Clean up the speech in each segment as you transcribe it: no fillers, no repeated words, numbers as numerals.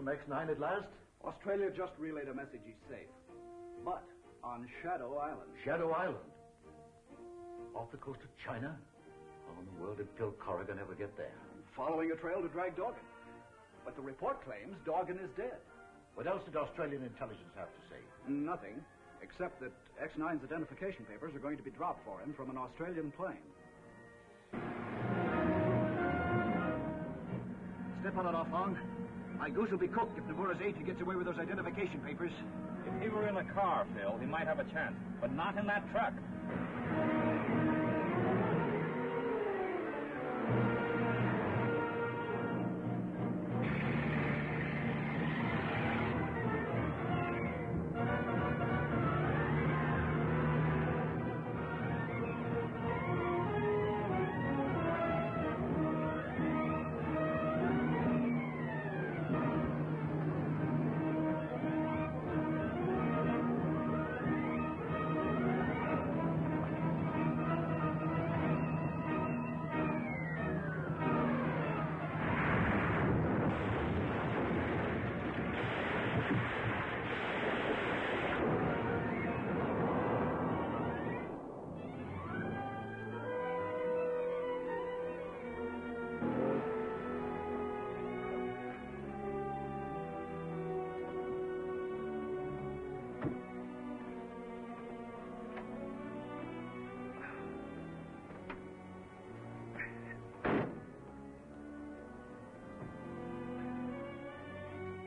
X-9 at last? Australia just relayed a message he's safe. But on Shadow Island. Shadow Island? Off the coast of China? How in the world did Phil Corrigan ever get there? Following a trail to drag Dogan. But the report claims Dogan is dead. What else did Australian intelligence have to say? Nothing, except that X-9's identification papers are going to be dropped for him from an Australian plane. Step on it, Offong. My goose will be cooked if Navarro's agent gets away with those identification papers. If he were in a car, Phil, he might have a chance. But not in that truck.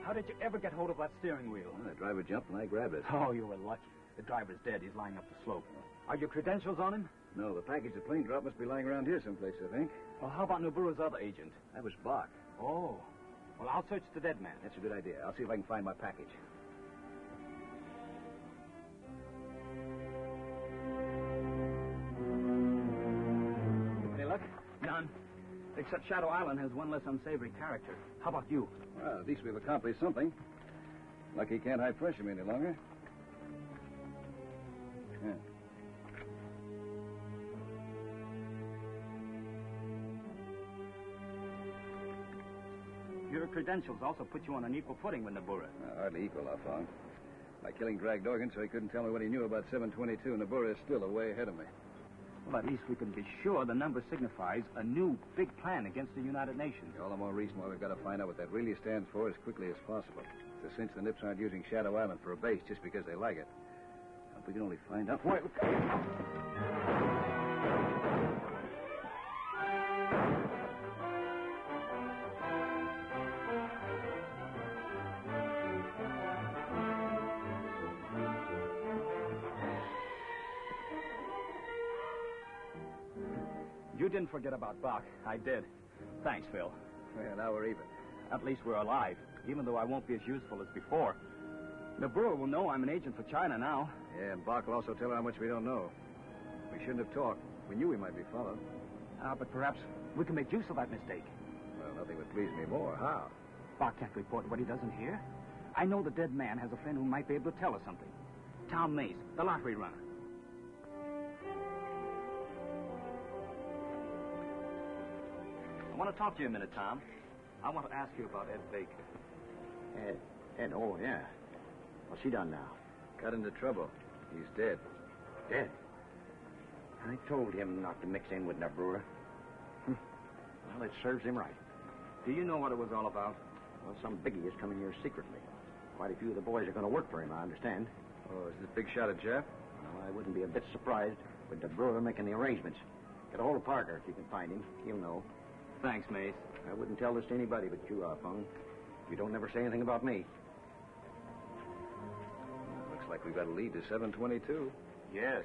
How did you ever get hold of that steering wheel? Well, the driver jumped and I grabbed it. Oh, you were lucky. The driver's dead. He's lying up the slope. Are your credentials on him? No, the package the plane dropped must be lying around here someplace, I think. Well, how about Naburu's other agent? That was Bach. Oh. Well, I'll search the dead man. That's a good idea. I'll see if I can find my package. Any luck? None. Except Shadow Island has one less unsavory character. How about you? Well, at least we've accomplished something. Lucky he can't high pressure me any longer. Yeah. Your credentials also put you on an equal footing with Nabura. Hardly equal, I found. By killing Drag Dorgan so he couldn't tell me what he knew about 722, Nabura is still a way ahead of me. Well, at least we can be sure the number signifies a new big plan against the United Nations. All the more reason why we've got to find out what that really stands for as quickly as possible. It's a cinch the Nips aren't using Shadow Island for a base just because they like it. If we can only find out... Wait, look. You didn't forget about Bach. I did. Thanks, Phil. Well, now we're even. At least we're alive, even though I won't be as useful as before. Nabura will know I'm an agent for China now. Yeah, and Bach will also tell her how much we don't know. We shouldn't have talked. We knew we might be followed. But perhaps we can make use of that mistake. Well, nothing would please me more. How? Bach can't report what he doesn't hear. I know the dead man has a friend who might be able to tell us something. Tom Mace, the lottery runner. I want to talk to you a minute, Tom. I want to ask you about Ed Baker. Ed, oh, yeah. What's he done now? Got into trouble. He's dead. Dead? I told him not to mix in with Nabura. Well, it serves him right. Do you know what it was all about? Well, some biggie is coming here secretly. Quite a few of the boys are going to work for him, I understand. Oh, is this big shot at Jeff? Well, I wouldn't be a bit surprised with Nabura making the arrangements. Get a hold of Parker if you can find him. He'll know. Thanks, Mace. I wouldn't tell this to anybody but you, Alvin. You don't never say anything about me. Looks like we've got a lead to 722. Yes.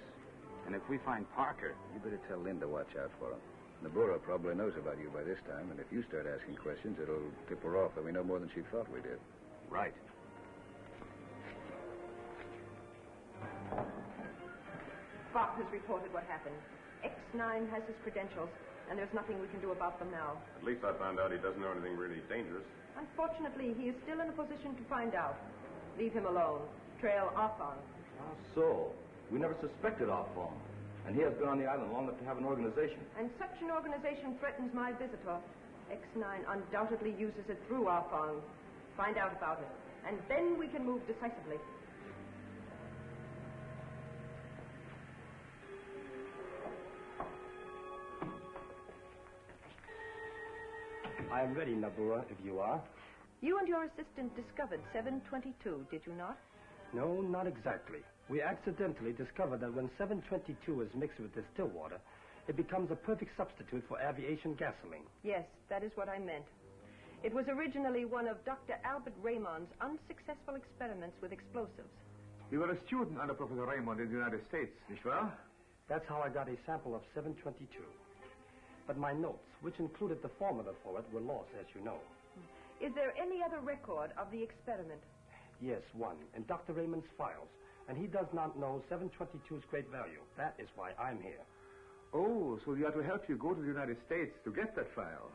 And if we find Parker... You better tell Lynn to watch out for him. Nabura probably knows about you by this time, and if you start asking questions, it'll tip her off that we know more than she thought we did. Right. Bach has reported what happened. X-9 has his credentials, and there's nothing we can do about them now. At least I found out he doesn't know anything really dangerous. Unfortunately, he is still in a position to find out. Leave him alone. Trail Offong. So? We never suspected Offong. And he has been on the island long enough to have an organization. And such an organization threatens my visitor. X-9 undoubtedly uses it through Offong. find out about it, and then we can move decisively. I am ready, Nabura, if you are. You and your assistant discovered 722, did you not? No, not exactly. We accidentally discovered that when 722 is mixed with distilled water, it becomes a perfect substitute for aviation gasoline. Yes, that is what I meant. It was originally one of Dr. Albert Raymond's unsuccessful experiments with explosives. You were a student under Professor Raymond in the United States, nicht wahr? That's how I got a sample of 722. But my notes, which included the formula for it, were lost, as you know. Is there any other record of the experiment? Yes, one, in Dr. Raymond's files. And he does not know 722's great value. That is why I'm here. Oh, so you are to help you go to the United States to get that file.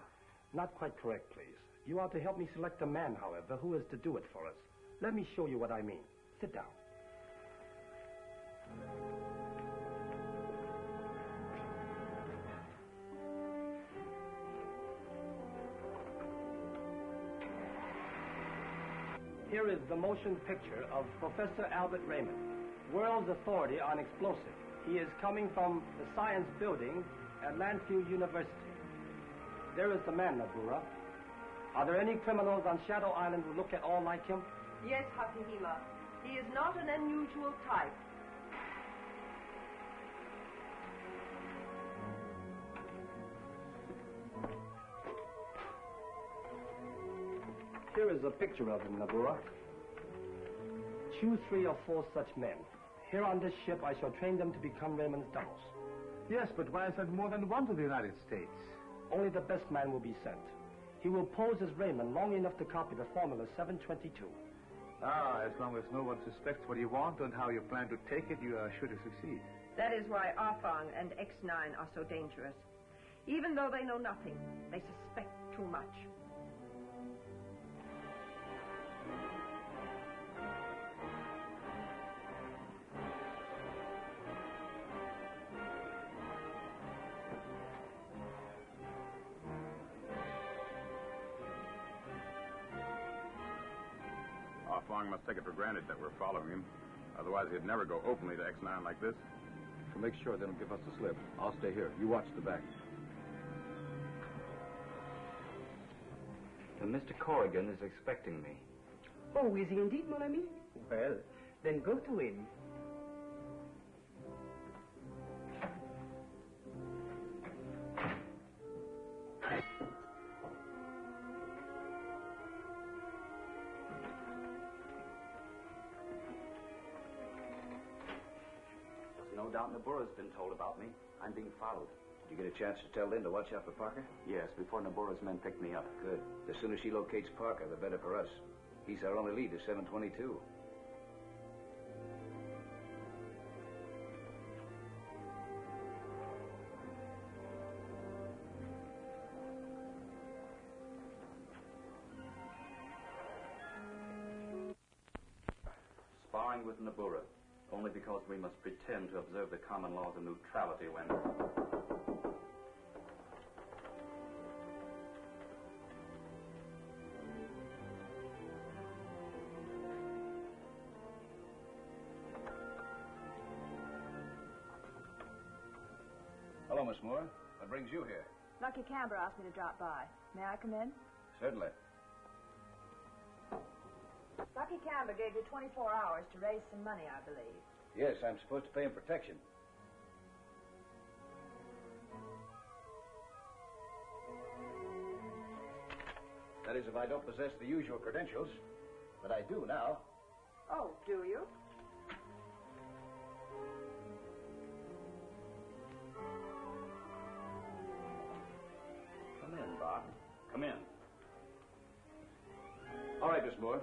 Not quite correct, please. You are to help me select a man, however, who is to do it for us. Let me show you what I mean. Sit down. Here is the motion picture of Professor Albert Raymond, world's authority on explosives. He is coming from the science building at Landfield University. There is the man, Nabura. Are there any criminals on Shadow Island who look at all like him? Yes, Hakihima. He is not an unusual type. Here is a picture of him, Nabura. Choose 3 or 4 such men. Here on this ship, I shall train them to become Raymond's doubles. Yes, but why send more than one to the United States? Only the best man will be sent. He will pose as Raymond long enough to copy the formula 722. Ah, as long as no one suspects what you want and how you plan to take it, you are sure to succeed. That is why Arfang and X-9 are so dangerous. Even though they know nothing, they suspect too much. Fong must take it for granted that we're following him. Otherwise, he'd never go openly to X-9 like this. To make sure they don't give us the slip, I'll stay here. You watch the back. Mr. Corrigan is expecting me. Oh, is he indeed, mon ami? Well, then go to him. No doubt Nabura's been told about me. I'm being followed. Did you get a chance to tell Lynn to watch out for Parker? Yes, before Nabura's men pick me up. Good. The sooner she locates Parker, the better for us. He's our only lead to 722. Sparring with Nabura. Only because we must pretend to observe the common laws of neutrality when... Hello, Miss Moore. What brings you here? Lucky Kamber asked me to drop by. May I come in? Certainly. Lucky Kamber gave you 24 hours to raise some money, I believe. Yes, I'm supposed to pay him protection. That is, if I don't possess the usual credentials. But I do now. Oh, do you? Come in, Bob. Come in. All right, Miss Moore.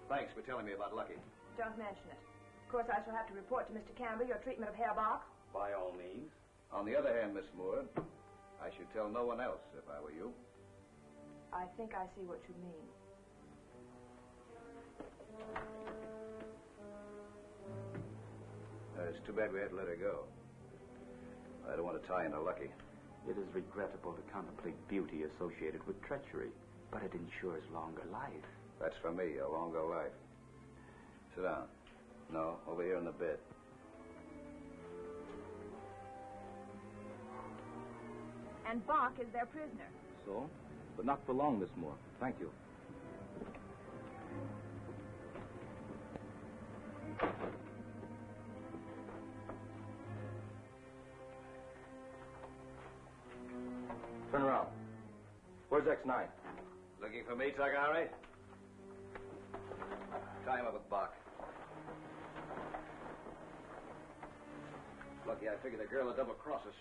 Thanks for telling me about Lucky. Don't mention it. Of course, I shall have to report to Mr. Kamber your treatment of Herr Bach. By all means. On the other hand, Miss Moore, I should tell no one else if I were you. I think I see what you mean. It's too bad we had to let her go. I don't want to tie into Lucky. It is regrettable to contemplate beauty associated with treachery, but it ensures longer life. That's for me, a longer life. Sit down. No, over here in the bed. And Bach is their prisoner. So? But not for long, Miss Moore. Thank you. Turn around. Where's X-9? Looking for me, Takahari? Tie him up with Bach. Lucky I figured the girl would double-cross us.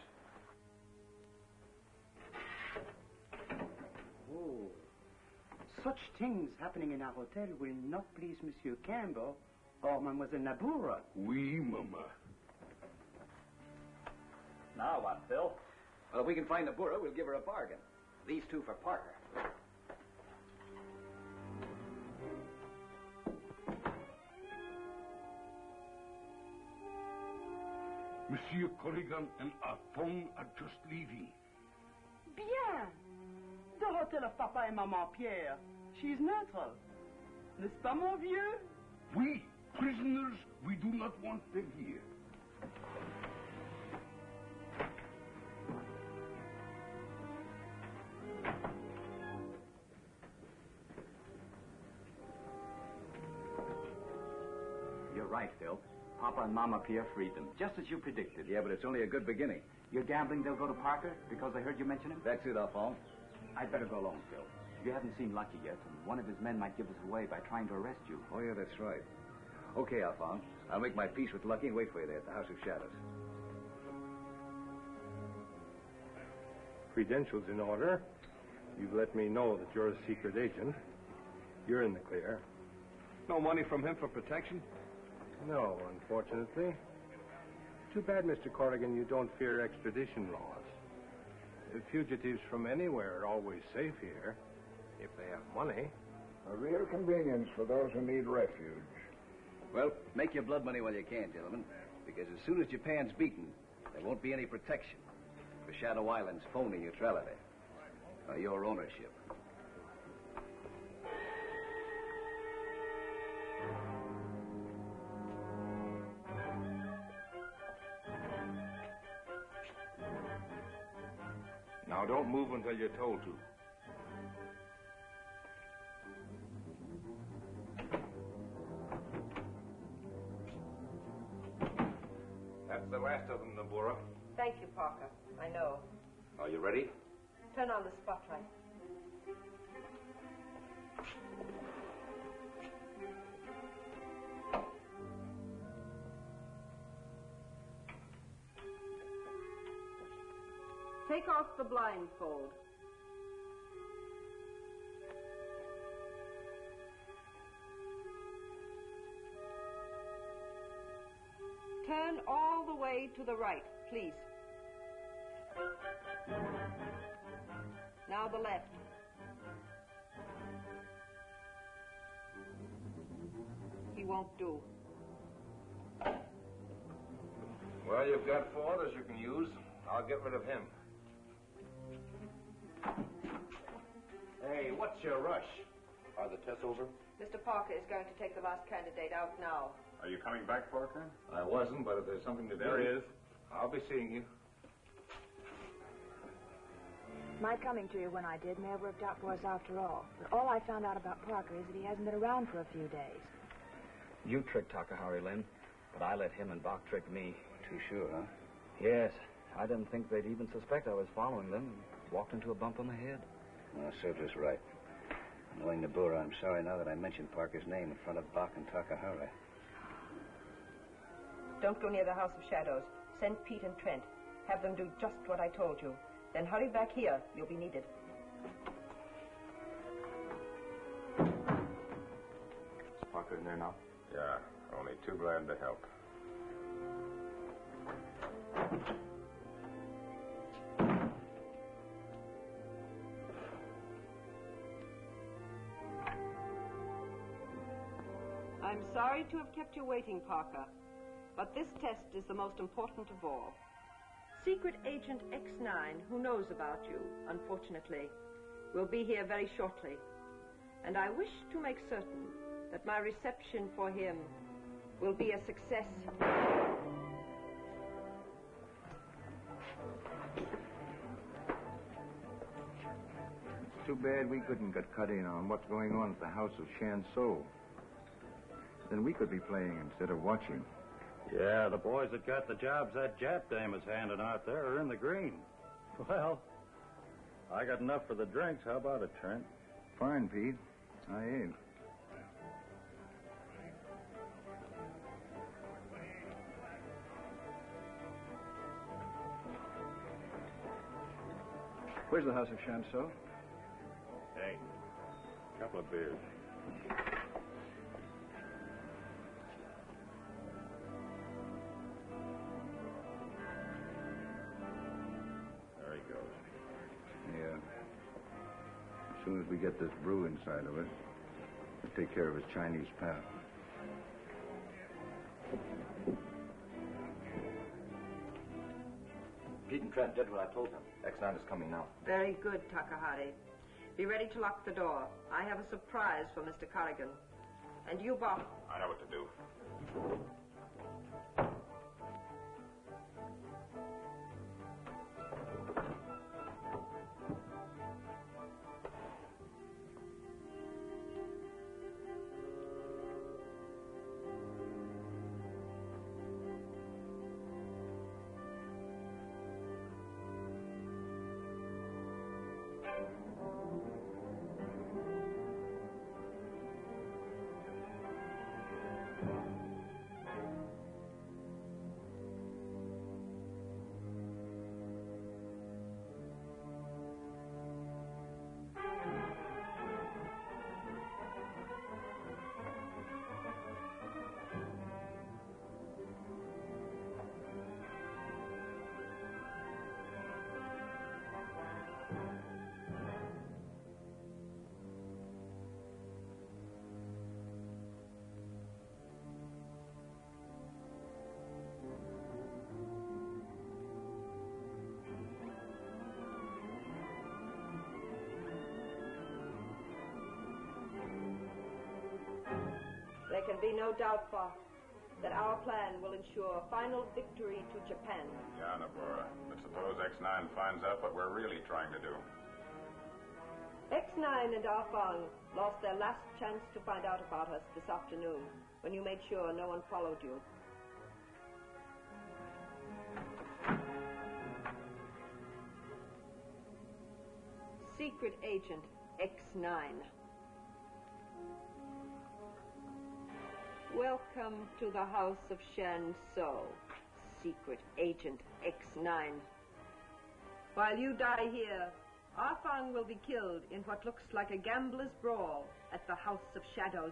Oh. Such things happening in our hotel will not please Monsieur Kamber or Mademoiselle Nabura. Oui, Mama. Now what, Phil? Well, if we can find Nabura, we'll give her a bargain. These two for Parker. Monsieur Corrigan and Alvin are just leaving. Bien. The hotel of Papa and Maman Pierre. She is neutral. N'est-ce pas, mon vieux? We, prisoners, we do not want them here. You're right, Phil. Papa and Mama Pierre freed them, just as you predicted. Yeah, but it's only a good beginning. You're gambling they'll go to Parker because they heard you mention him? That's it, Alphonse. I'd better go alone, Phil. You haven't seen Lucky yet, and one of his men might give us away by trying to arrest you. Oh, yeah, that's right. Okay, Alphonse. I'll make my peace with Lucky and wait for you there at the House of Shadows. Credentials in order. You've let me know that you're a secret agent. You're in the clear. No money from him for protection? No, unfortunately. Too bad, Mr. Corrigan, you don't fear extradition laws. Fugitives from anywhere are always safe here, if they have money. A real convenience for those who need refuge. Well, make your blood money while you can, gentlemen, because as soon as Japan's beaten, there won't be any protection for Shadow Island's phony neutrality or your ownership. Now, don't move until you're told to. That's the last of them, Nabura. Thank you, Parker. I know. Are you ready? Turn on the spotlight. Take off the blindfold. Turn all the way to the right, please. Now the left. He won't do. Well, you've got 4 others you can use. I'll get rid of him. Hey, what's your rush? Are the tests over? Mr. Parker is going to take the last candidate out now. Are you coming back, Parker? I wasn't, but if there's something to do... There is. I'll be seeing you. My coming to you when I did may have worked out for us after all. But all I found out about Parker is that he hasn't been around for a few days. You tricked Takahari, Lynn, but I let him and Bach trick me. Too sure, huh? Yes. I didn't think they'd even suspect I was following them. Walked into a bump on the head. No, Cerf is right. Knowing Nabura, I'm sorry now that I mentioned Parker's name in front of Bach and Takahari. Don't go near the House of Shadows. Send Pete and Trent. Have them do just what I told you. Then hurry back here. You'll be needed. Is Parker in there now? Yeah, only too glad to help. I'm sorry to have kept you waiting, Parker. But this test is the most important of all. Secret Agent X-9, who knows about you, unfortunately, will be here very shortly. And I wish to make certain that my reception for him will be a success. It's too bad we couldn't get cut in on what's going on at the house of Shanso. Then we could be playing instead of watching. Yeah, the boys that got the jobs that Jap dame is handing out there are in the green. Well, I got enough for the drinks. How about it, Trent? Fine, Pete. I ain't. Where's the house of Shanso? Hey, a couple of beers. There he goes. Yeah. As soon as we get this brew inside of it, we'll take care of his Chinese pal. Pete and Trent did what I told them. X-9 is coming now. Very good, Takahari. Be ready to lock the door. I have a surprise for Mr. Corrigan. And you, Bob. I know what to do. There can be no doubt, Fox, that our plan will ensure final victory to Japan. Yeah, Nabora. But suppose X-9 finds out what we're really trying to do. X-9 and Alvin lost their last chance to find out about us this afternoon, when you made sure no one followed you. Secret Agent X-9. Welcome to the House of Shanso, Secret Agent X-9. While you die here, Alvin will be killed in what looks like a gambler's brawl at the House of Shadows.